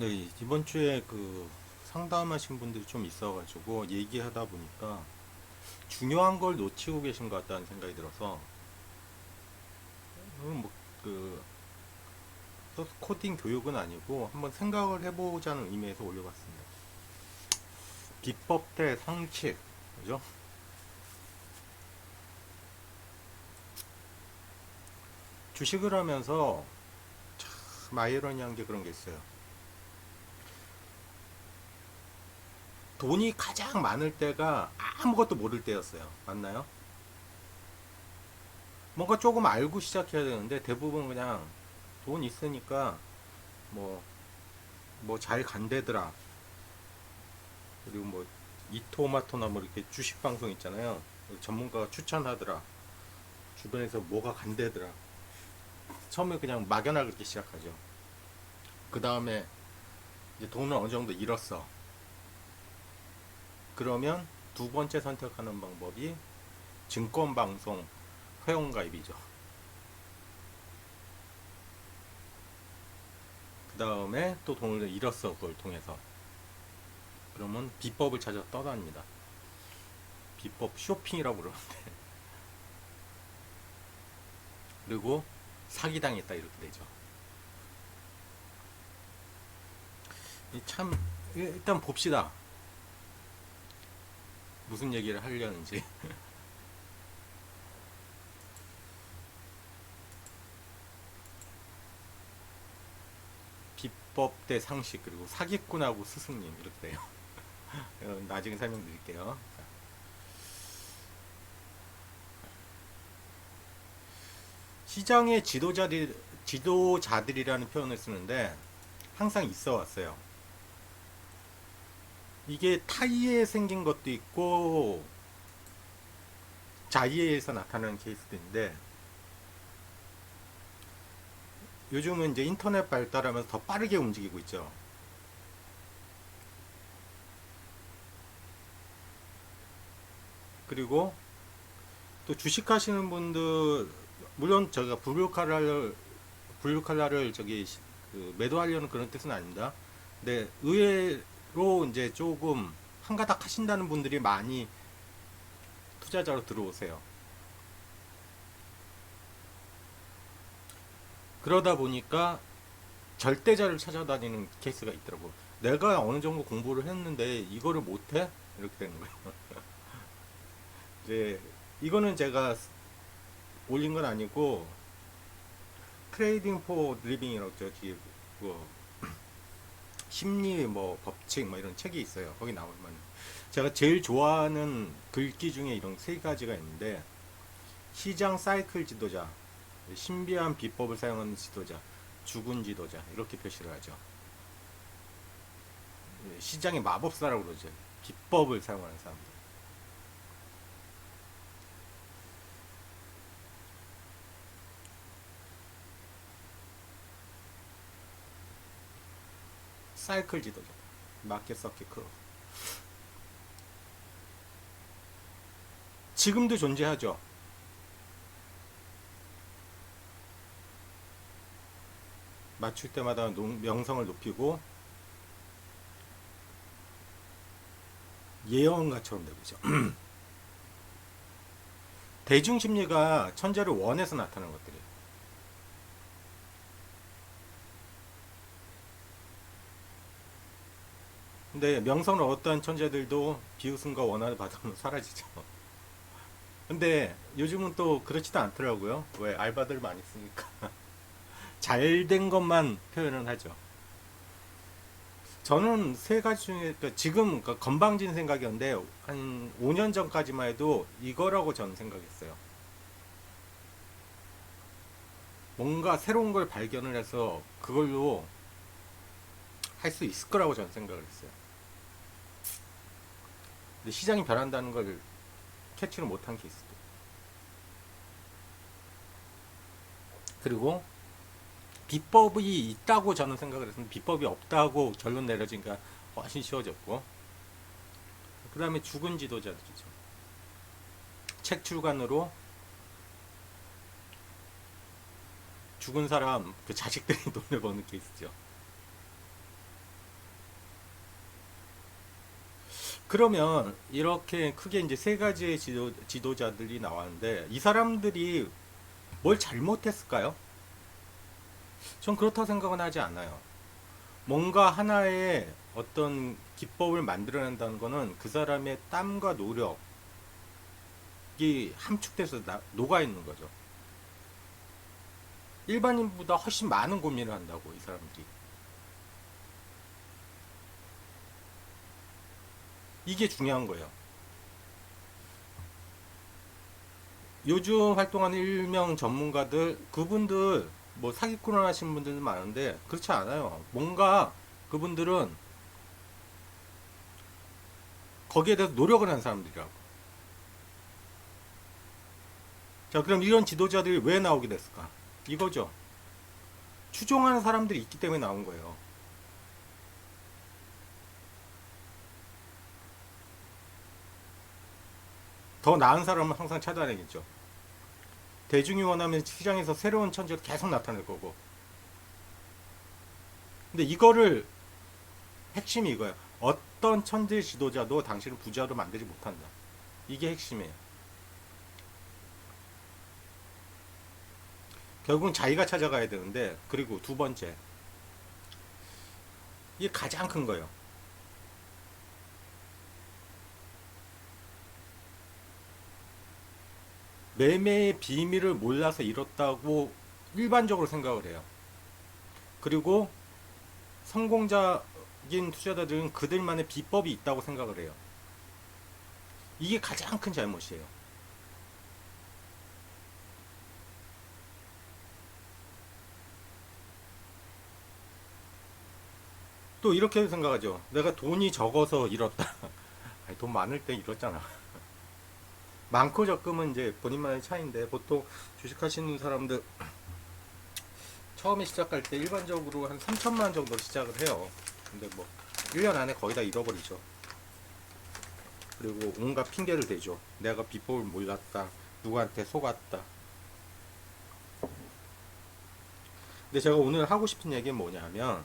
네, 이번 주에 상담하신 분들이 좀 있어가지고 얘기하다 보니까 중요한 걸 놓치고 계신 것 같다는 생각이 들어서 뭐, 그 코딩 교육은 아니고 한번 생각을 해보자는 의미에서 올려봤습니다. 비법 대 상식, 그죠? 주식을 하면서 참 아이러니한 게 그런 게 있어요. 돈이 가장 많을 때가 아무것도 모를 때였어요. 맞나요? 뭔가 조금 알고 시작해야 되는데 대부분 그냥 돈 있으니까 뭐 잘 간대더라. 그리고 뭐 이토마토나 뭐 이렇게 주식 방송 있잖아요. 전문가가 추천하더라. 주변에서 뭐가 간대더라. 처음에 그냥 막연하게 그렇게 시작하죠. 그 다음에 이제 돈을 어느 정도 잃었어. 그러면 두 번째 선택하는 방법이 증권 방송 회원가입이죠. 그 다음에 또 돈을 잃었어. 그걸 통해서. 그러면 비법을 찾아 떠납니다. 비법 쇼핑이라고 그러는데. 그리고 사기당했다 이렇게 되죠. 참 일단 봅시다. 무슨 얘기를 하려는지. 비법 대 상식 그리고 사기꾼하고 스승님 이렇게 돼요. 나중에 설명드릴게요. 시장의 지도자들이라는 표현을 쓰는데 항상 있어 왔어요. 이게 타이에 생긴 것도 있고 자이에서 나타나는 케이스도 있는데 요즘은 이제 인터넷 발달하면서 더 빠르게 움직이고 있죠. 그리고 또 주식하시는 분들 물론 제가 블루칼라를 매도하려는 그런 뜻은 아닙니다. 근데 의외로 이제 조금 한가닥 하신다는 분들이 많이 투자자로 들어오세요. 그러다 보니까 절대자를 찾아다니는 케이스가 있더라고. 내가 어느 정도 공부를 했는데 이거를 못해? 이렇게 되는 거예요. 이제 이거는 제가 올린 건 아니고 트레이딩 포 리빙이라고 저기 뭐 심리 뭐 법칙 뭐 이런 책이 있어요. 거기 나올 만한. 제가 제일 좋아하는 글귀 중에 이런 세 가지가 있는데 시장 사이클 지도자, 신비한 비법을 사용하는 지도자, 죽은 지도자 이렇게 표시를 하죠. 시장의 마법사라고 그러죠. 비법을 사용하는 사람들. 사이클 지도자, 마켓 서킷 크로. 지금도 존재하죠. 맞출 때마다 명성을 높이고 예언가처럼 되죠. 대중심리가 천재를 원해서 나타나는 것들이에요. 근데 명성을 얻었던 천재들도 비웃음과 원한을 받으면 사라지죠. 근데 요즘은 또 그렇지도 않더라고요. 왜 알바들 많이 쓰니까 잘 된 것만 표현을 하죠. 저는 세 가지 중에 지금 건방진 생각이었는데 한 5년 전까지만 해도 이거라고 저는 생각했어요. 뭔가 새로운 걸 발견을 해서 그걸로 할 수 있을 거라고 저는 생각을 했어요. 근데 시장이 변한다는 걸 캐치를 못한 케이스도. 그리고 비법이 있다고 저는 생각을 했는데 비법이 없다고 결론 내려지니까 훨씬 쉬워졌고 그 다음에 죽은 지도자들이죠. 책 출간으로 죽은 사람 그 자식들이 돈을 버는 케이스죠. 그러면 이렇게 크게 이제 세 가지의 지도자들이 나왔는데 이 사람들이 뭘 잘못했을까요? 전 그렇다고 생각은 하지 않아요. 뭔가 하나의 어떤 기법을 만들어낸다는 거는 그 사람의 땀과 노력이 함축돼서 녹아 있는 거죠. 일반인보다 훨씬 많은 고민을 한다고, 이 사람들이. 이게 중요한 거예요. 요즘 활동하는 일명 전문가들, 그분들, 뭐 사기꾼을 하시는 분들도 많은데, 그렇지 않아요. 뭔가 그분들은 거기에 대해서 노력을 한 사람들이라고. 자, 그럼 이런 지도자들이 왜 나오게 됐을까? 이거죠. 추종하는 사람들이 있기 때문에 나온 거예요. 더 나은 사람은 항상 찾아내겠죠. 대중이 원하면 시장에서 새로운 천재가 계속 나타날 거고. 근데 이거를 핵심이 이거예요. 어떤 천재 지도자도 당신을 부자로 만들지 못한다. 이게 핵심이에요. 결국은 자기가 찾아가야 되는데, 그리고 두 번째, 이게 가장 큰 거예요. 매매의 비밀을 몰라서 잃었다고 일반적으로 생각을 해요. 그리고 성공적인 투자자들은 그들만의 비법이 있다고 생각을 해요. 이게 가장 큰 잘못이에요. 또 이렇게 생각하죠. 내가 돈이 적어서 잃었다. 아니, 돈 많을 때 잃었잖아. 많고 적금은 이제 본인만의 차이인데, 보통 주식하시는 사람들 처음에 시작할 때 일반적으로 한 3천만 원 정도로 시작을 해요. 근데 뭐 1년 안에 거의 다 잃어버리죠. 그리고 온갖 핑계를 대죠. 내가 비법을 몰랐다. 누구한테 속았다. 근데 제가 오늘 하고 싶은 얘기는 뭐냐면,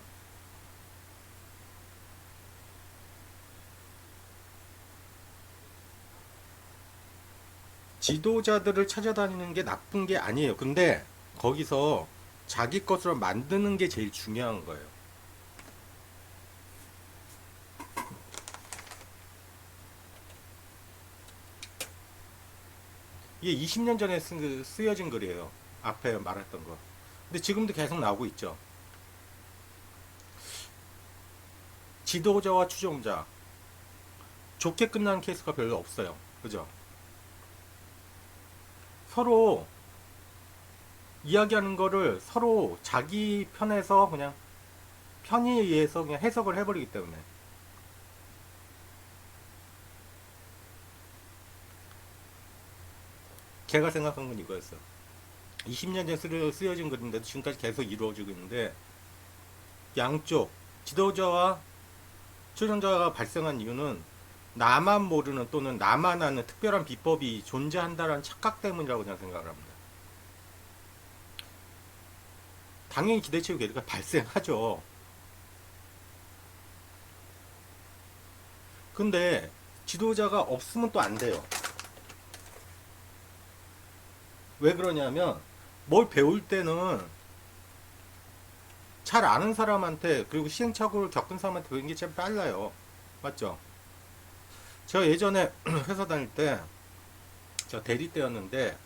지도자들을 찾아다니는 게 나쁜 게 아니에요. 근데 거기서 자기 것으로 만드는 게 제일 중요한 거예요. 이게 20년 전에 쓰여진 글이에요. 앞에 말했던 거. 근데 지금도 계속 나오고 있죠. 지도자와 추종자. 좋게 끝나는 케이스가 별로 없어요. 그죠? 서로 이야기하는 거를 서로 자기 편에서 그냥 편의에 의해서 그냥 해석을 해버리기 때문에. 제가 생각한 건 이거였어요. 20년 전에 쓰여진 글인데도 지금까지 계속 이루어지고 있는데, 양쪽 지도자와 추종자가 발생한 이유는 나만 모르는 또는 나만 아는 특별한 비법이 존재한다는 착각 때문이라고 저는 생각을 합니다. 당연히 기대치고 괴리가 발생하죠. 근데 지도자가 없으면 또 안 돼요. 왜 그러냐면 뭘 배울 때는 잘 아는 사람한테, 그리고 시행착오를 겪은 사람한테 배우는 게 제일 빨라요. 맞죠? 제가 예전에 회사 다닐 때, 저 대리 때였는데,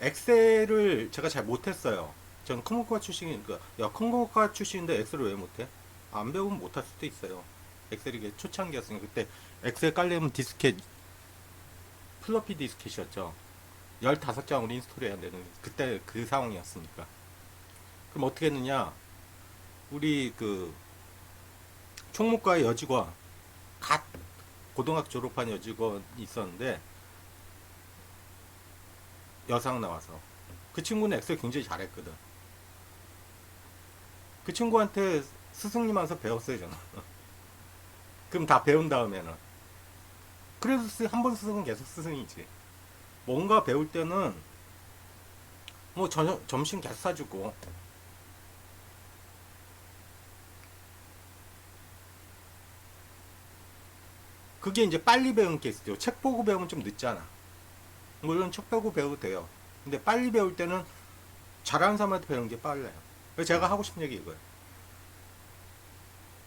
엑셀을 제가 잘 못했어요. 저는 컴퓨터과 출신이니까, 야, 컴퓨터과 출신인데 엑셀을 왜 못해? 안 배우면 못할 수도 있어요. 엑셀이 이게 초창기였으니까, 그때 엑셀 깔려면 디스켓, 플로피 디스켓이었죠. 15장으로 인스톨 해야 되는, 그때 그 상황이었으니까. 그럼 어떻게 했느냐? 우리 그 총무과의 여직원, 갓 고등학교 졸업한 여직원이 있었는데, 여상 나와서. 그 친구는 엑셀 굉장히 잘했거든. 그 친구한테 스승님한테 배웠어요, 저는. 그럼 다 배운 다음에는. 그래서 한 번 스승은 계속 스승이지. 뭔가 배울 때는 뭐 점심 계속 사주고, 그게 이제 빨리 배운 케이스죠. 책 보고 배우면 좀 늦잖아. 물론 책 보고 배워도 돼요. 근데 빨리 배울 때는 잘하는 사람한테 배우는 게 빨라요. 그래서 제가 하고 싶은 얘기 이거예요.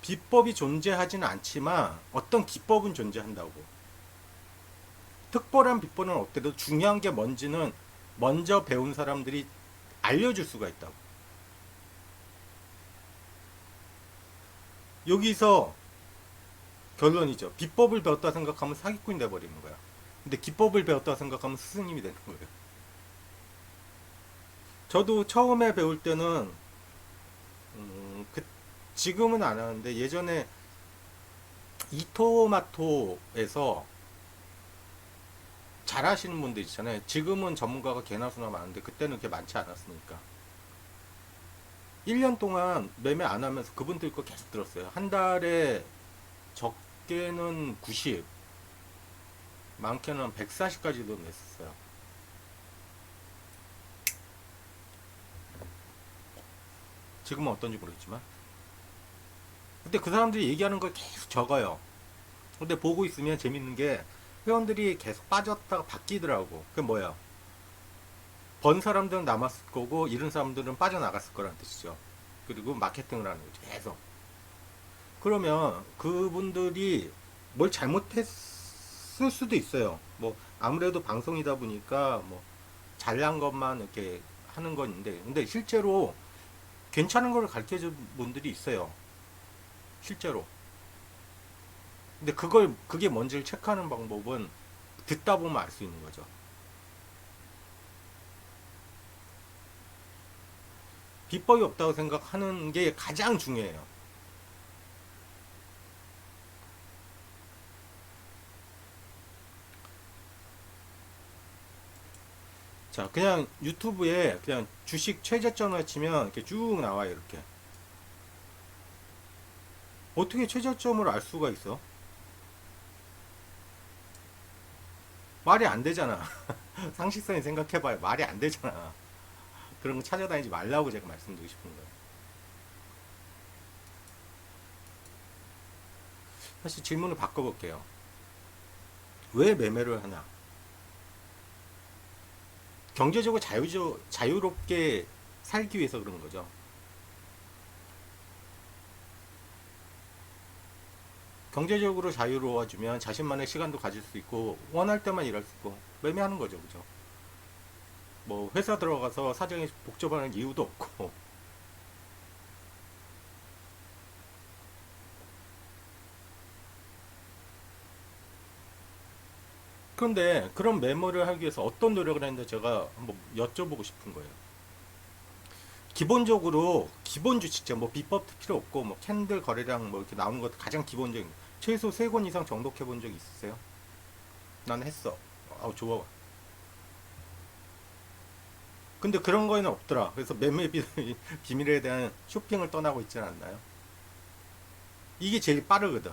비법이 존재하지는 않지만 어떤 기법은 존재한다고. 특별한 비법은 없더라도 중요한 게 뭔지는 먼저 배운 사람들이 알려줄 수가 있다고. 여기서 결론이죠. 비법을 배웠다 생각하면 사기꾼이 돼버리는 거야. 근데 기법을 배웠다 생각하면 스승님이 되는 거예요. 저도 처음에 배울 때는 그 지금은 안 하는데 예전에 이토마토에서 잘 하시는 분들 있잖아요. 지금은 전문가가 개나 수나 많은데 그때는 그렇게 많지 않았으니까. 1년 동안 매매 안 하면서 그분들 거 계속 들었어요. 한 달에 적게는 90, 많게는 140까지도 냈었어요. 지금은 어떤지 모르겠지만. 근데 그 사람들이 얘기하는 걸 계속 적어요. 근데 보고 있으면 재밌는 게 회원들이 계속 빠졌다가 바뀌더라고. 그게 뭐야? 번 사람들은 남았을 거고 잃은 사람들은 빠져나갔을 거라는 뜻이죠. 그리고 마케팅을 하는 거죠. 계속. 그러면 그분들이 뭘 잘못했을 수도 있어요. 뭐 아무래도 방송이다 보니까 뭐 잘난 것만 이렇게 하는 건데, 근데 실제로 괜찮은 걸 가르쳐 준 분들이 있어요. 실제로. 근데 그게 뭔지를 체크하는 방법은 듣다 보면 알 수 있는 거죠. 비법이 없다고 생각하는 게 가장 중요해요. 자, 그냥 유튜브에 그냥 주식 최저점을 치면 이렇게 쭉 나와요, 이렇게. 어떻게 최저점을 알 수가 있어? 말이 안 되잖아. 상식선이 생각해봐요. 말이 안 되잖아. 그런 거 찾아다니지 말라고 제가 말씀드리고 싶은 거예요. 사실 질문을 바꿔볼게요. 왜 매매를 하나? 경제적으로 자유롭게 살기 위해서 그런 거죠. 경제적으로 자유로워지면 자신만의 시간도 가질 수 있고 원할 때만 일할 수 있고 매매하는 거죠, 그죠? 뭐 회사 들어가서 사정이 복잡하는 이유도 없고. 그런데 그런 매매를 하기 위해서 어떤 노력을 했는데 제가 한번 여쭤보고 싶은 거예요. 기본적으로 기본 주식죠. 뭐 비법도 필요 없고 뭐 캔들 거래량 뭐 이렇게 나오는 것도 가장 기본적인 최소 3권 이상 정독해 본 적 있으세요? 난 했어. 아우 좋아. 근데 그런 거에는 없더라. 그래서 매매 비밀에 대한 쇼핑을 떠나고 있지 않나요? 이게 제일 빠르거든.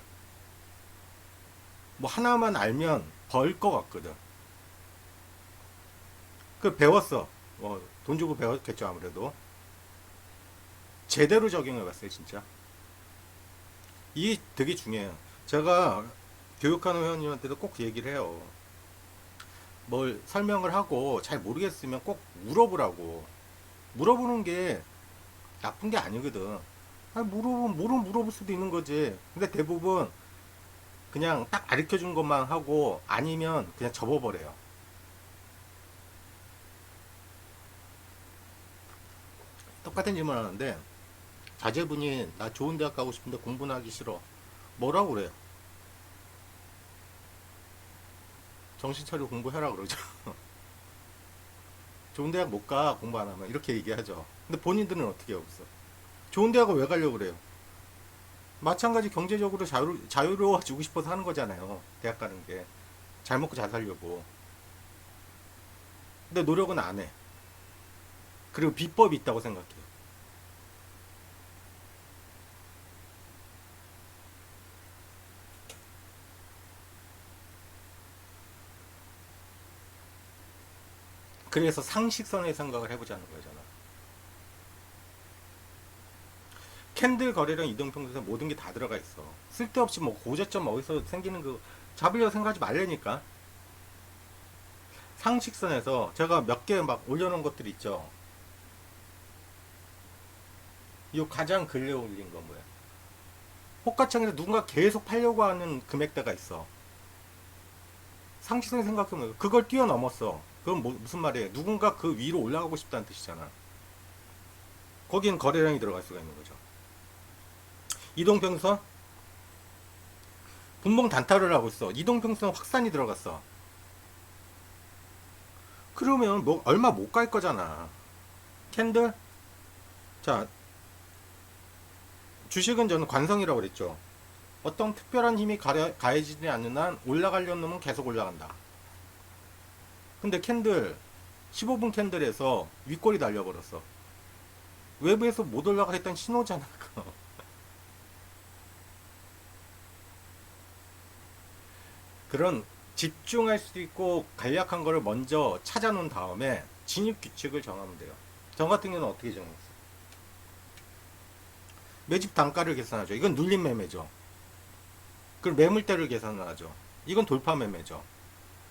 뭐 하나만 알면 벌 것 같거든. 그 배웠어. 돈 주고 배웠겠죠 아무래도. 제대로 적용해봤어요 진짜. 이게 되게 중요해요. 제가 교육하는 회원님한테도 꼭 얘기를 해요. 뭘 설명을 하고 잘 모르겠으면 꼭 물어보라고. 물어보는 게 나쁜 게 아니거든. 아니, 물어볼 수도 있는 거지. 근데 대부분 그냥 딱 가르쳐 준 것만 하고 아니면 그냥 접어버려요. 똑같은 질문 하는데 자제분이 나 좋은 대학 가고 싶은데 공부는 하기 싫어. 뭐라고 그래요? 정신 차리고 공부해라 그러죠. 좋은 대학 못 가, 공부 안 하면. 이렇게 얘기하죠. 근데 본인들은 어떻게 하고 있어? 좋은 대학을 왜 가려고 그래요? 마찬가지 경제적으로 자유로워지고 싶어서 하는 거잖아요. 대학 가는 게. 잘 먹고 잘 살려고. 근데 노력은 안 해. 그리고 비법이 있다고 생각해요. 그래서 상식선의 생각을 해보자는 거잖아. 캔들 거래량 이동평균에 모든 게 다 들어가 있어. 쓸데없이 뭐 고저점 어디서 생기는 그 잡으려 생각하지 말라니까. 상식선에서 제가 몇 개 막 올려놓은 것들 있죠. 이 가장 근래 올린 거 뭐야? 호가창에서 누군가 계속 팔려고 하는 금액대가 있어. 상식선에 생각해보면 그걸 뛰어넘었어. 그건 무슨 말이에요? 누군가 그 위로 올라가고 싶다는 뜻이잖아. 거긴 거래량이 들어갈 수가 있는 거죠. 이동평선 분봉 단타를 하고 있어. 이동평선 확산이 들어갔어. 그러면 뭐 얼마 못 갈 거잖아. 캔들? 자, 주식은 저는 관성이라고 그랬죠. 어떤 특별한 힘이 가해지지 않는 한 올라가려는 놈은 계속 올라간다. 근데 캔들 15분 캔들에서 윗골이 날려버렸어. 외부에서 못 올라가 했던 신호잖아. 그거. 그런 집중할 수 있고 간략한 거를 먼저 찾아놓은 다음에 진입 규칙을 정하면 돼요. 저 같은 경우는 어떻게 정했어? 매집 단가를 계산하죠. 이건 눌림 매매죠. 그리고 매물대를 계산을 하죠. 이건 돌파 매매죠.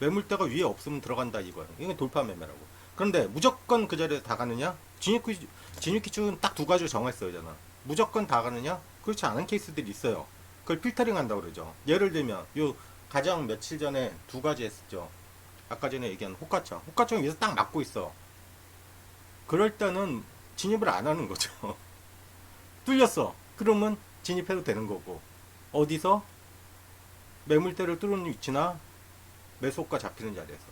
매물대가 위에 없으면 들어간다 이거예요. 이건 돌파 매매라고. 그런데 무조건 그 자리에 다 가느냐? 진입 규칙은 딱 두 가지로 정했어요. 저는. 무조건 다 가느냐? 그렇지 않은 케이스들이 있어요. 그걸 필터링 한다고 그러죠. 예를 들면 요 가장 며칠 전에 두 가지 했었죠. 아까 전에 얘기한 호가청. 호가청이 위에서 딱 막고 있어. 그럴 때는 진입을 안 하는 거죠. 뚫렸어. 그러면 진입해도 되는 거고. 어디서? 매물대를 뚫는 위치나 매수가 잡히는 자리에서.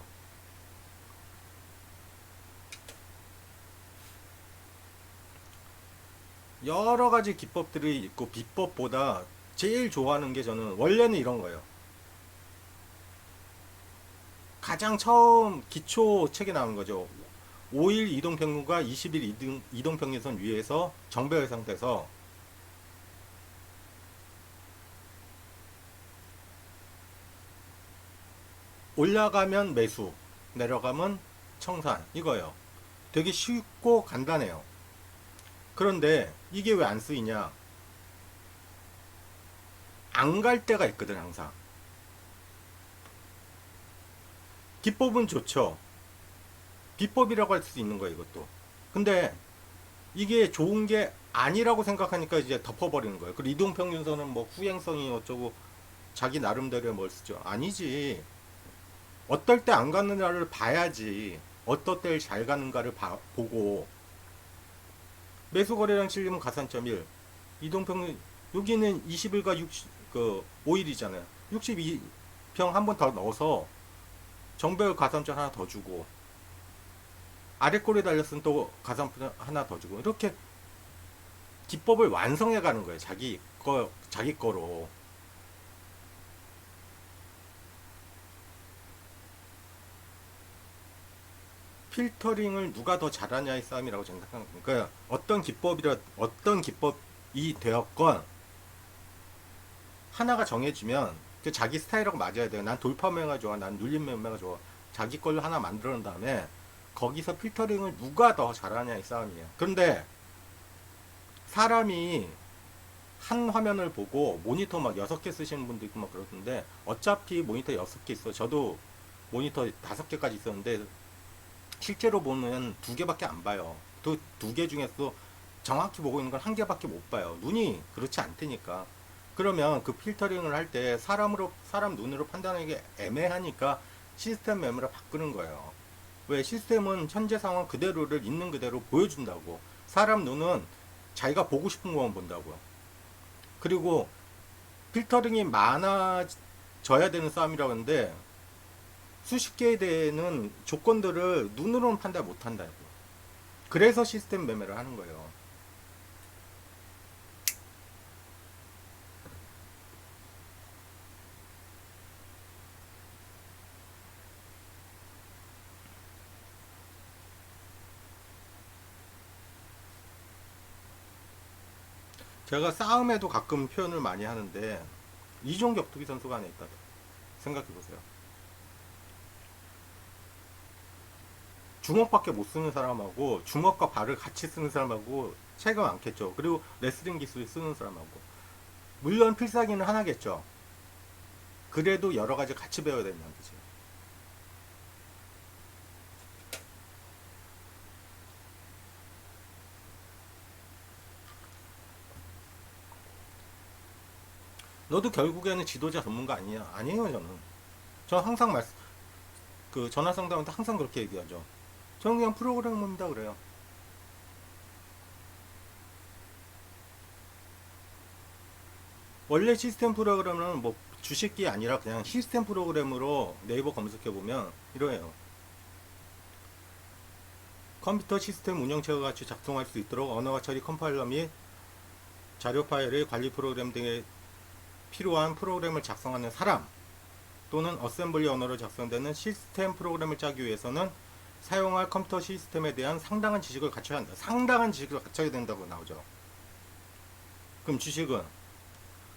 여러 가지 기법들이 있고 비법보다 제일 좋아하는 게 저는 원래는 이런 거예요. 가장 처음 기초 책에 나온 거죠. 5일 이동평균과 20일 이동평균선 위에서 정배열 상태에서 올라가면 매수, 내려가면 청산 이거예요. 되게 쉽고 간단해요. 그런데 이게 왜 안 쓰이냐? 안 갈 때가 있거든 항상. 기법은 좋죠. 비법이라고 할 수 있는 거예요 이것도. 근데 이게 좋은 게 아니라고 생각하니까 이제 덮어버리는 거예요. 그리고 이동평균선은 뭐 후행성이 어쩌고 자기 나름대로의 뭘 쓰죠. 아니지. 어떨 때 안 가느냐를 봐야지. 어떨 때 잘 가는가를 보고 매수 거래량 실리면 가산점1 이동평균 여기는 20일과 60, 5일이잖아요. 62평 한 번 더 넣어서 정배열 가산점 하나 더 주고 아래 꼴에 달렸으면 또 가산점 하나 더 주고 이렇게 기법을 완성해 가는 거예요. 자기 거로. 필터링을 누가 더 잘하냐의 싸움이라고 생각합니다. 그러니까 어떤 기법이 되었건 하나가 정해지면 자기 스타일하고 맞아야 돼요. 난 돌파 매매가 좋아, 난 눌림 매매가 좋아. 자기 걸로 하나 만들어 놓은 다음에 거기서 필터링을 누가 더 잘하냐의 싸움이에요. 그런데 사람이 한 화면을 보고 모니터 막 6개 쓰시는 분도 있고 막 그러던데 어차피 모니터 6개 있어. 저도 모니터 5개까지 있었는데 실제로 보면 2개밖에 안 봐요. 또 2개 중에서 정확히 보고 있는 건 1개밖에 못 봐요. 눈이 그렇지 않다니까. 그러면 그 필터링을 할 때 사람 눈으로 판단하기 애매하니까 시스템 메모를 바꾸는 거예요. 왜? 시스템은 현재 상황 그대로를 있는 그대로 보여준다고. 사람 눈은 자기가 보고 싶은 것만 본다고요. 그리고 필터링이 많아져야 되는 싸움이라고 하는데 수십 개에 대한 조건들을 눈으로는 판단 못 한다고. 그래서 시스템 매매를 하는 거예요. 제가 싸움에도 가끔 표현을 많이 하는데 이종 격투기 선수가 안에 있다. 생각해 보세요. 주먹밖에 못 쓰는 사람하고 주먹과 발을 같이 쓰는 사람하고 차이가 많겠죠. 그리고 레슬링 기술 쓰는 사람하고 물론 필살기는 하나겠죠. 그래도 여러 가지 같이 배워야 된다는 거지. 너도 결국에는 지도자 전문가 아니냐? 아니에요, 저는. 저는 항상 그 전화 상담한테 항상 그렇게 얘기하죠. 저는 그냥 프로그래머입니다, 그래요. 원래 시스템 프로그래머는 뭐 주식이 아니라 그냥 시스템 프로그램으로 네이버 검색해보면 이러해요. 컴퓨터 시스템 운영체와 같이 작동할 수 있도록 언어와 처리 컴파일러 및 자료 파일의 관리 프로그램 등에 필요한 프로그램을 작성하는 사람, 또는 어셈블리 언어로 작성되는 시스템 프로그램을 짜기 위해서는 사용할 컴퓨터 시스템에 대한 상당한 지식을 갖춰야 한다. 상당한 지식을 갖춰야 된다고 나오죠. 그럼 주식은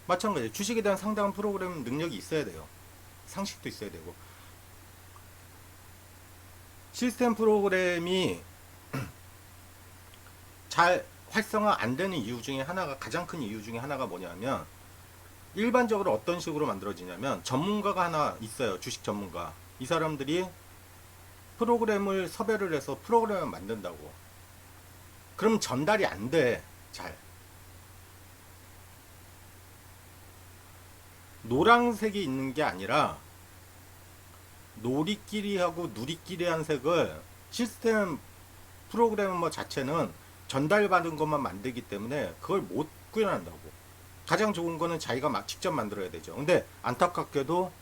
마찬가지. 주식에 대한 상당한 프로그램 능력이 있어야 돼요. 상식도 있어야 되고. 시스템 프로그램이 잘 활성화 안 되는 이유 중에 하나가, 가장 큰 이유 중에 하나가 뭐냐면, 일반적으로 어떤 식으로 만들어지냐면, 전문가가 하나 있어요. 주식 전문가. 이 사람들이 프로그램을 섭외를 해서 프로그램을 만든다고. 그럼 전달이 안 돼. 잘. 노란색이 있는 게 아니라 노리끼리하고 누리끼리 한 색을 시스템 프로그래머 자체는 전달받은 것만 만들기 때문에 그걸 못 구현한다고. 가장 좋은 거는 자기가 막 직접 만들어야 되죠. 근데 안타깝게도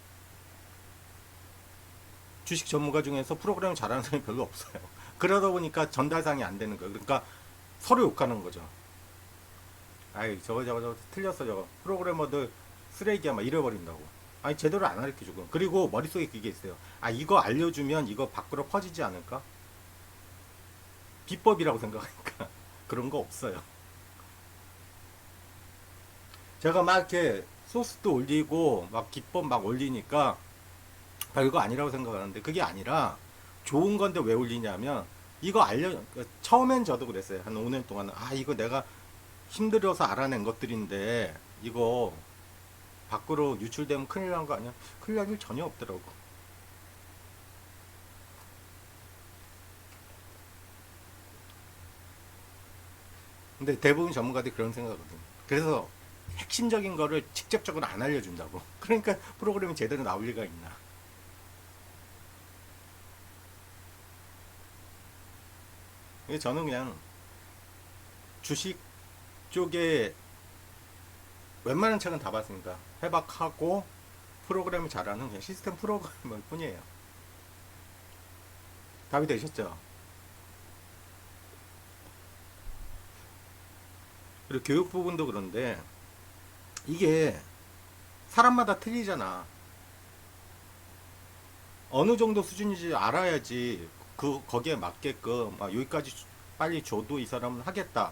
주식 전문가 중에서 프로그램을 잘하는 사람이 별로 없어요. 그러다 보니까 전달상이 안 되는 거예요. 그러니까 서로 욕하는 거죠. 아이, 저거 틀렸어, 저거. 프로그래머들 쓰레기야, 막 이래버린다고. 아니, 제대로 안 가르쳐주고. 그리고 머릿속에 그게 있어요. 아, 이거 알려주면 이거 밖으로 퍼지지 않을까? 비법이라고 생각하니까. 그런 거 없어요. 제가 막 이렇게 소스도 올리고, 막 기법 막 올리니까 별거 아니라고 생각하는데, 그게 아니라 좋은 건데 왜 올리냐면, 이거 처음엔 저도 그랬어요. 한 5년 동안은. 아, 이거 내가 힘들어서 알아낸 것들인데, 이거 밖으로 유출되면 큰일 난 거 아니야? 큰일 날 일 전혀 없더라고. 근데 대부분 전문가들이 그런 생각하거든. 그래서 핵심적인 거를 직접적으로 안 알려준다고. 그러니까 프로그램이 제대로 나올 리가 있나. 그래서 저는 그냥 주식 쪽에 웬만한 책은 다 봤으니까 해박하고 프로그램을 잘하는 그냥 시스템 프로그래머일 뿐이에요. 답이 되셨죠? 그리고 교육 부분도 그런데 이게 사람마다 틀리잖아. 어느 정도 수준인지 알아야지 거기에 맞게끔 여기까지 빨리 줘도 이 사람은 하겠다.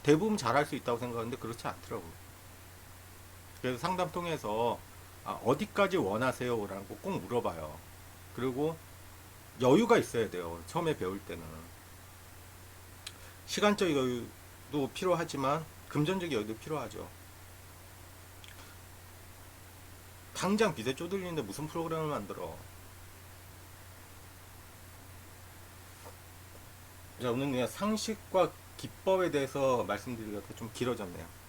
대부분 잘할 수 있다고 생각하는데 그렇지 않더라고. 그래서 상담 통해서 어디까지 원하세요? 라고 꼭 물어봐요. 그리고 여유가 있어야 돼요. 처음에 배울 때는. 시간적 여유도 필요하지만 금전적 여유도 필요하죠. 당장 빚에 쪼들리는데 무슨 프로그램을 만들어. 자, 오늘 그냥 상식과 기법에 대해서 말씀드리기가 좀 길어졌네요.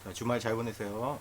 자, 주말 잘 보내세요.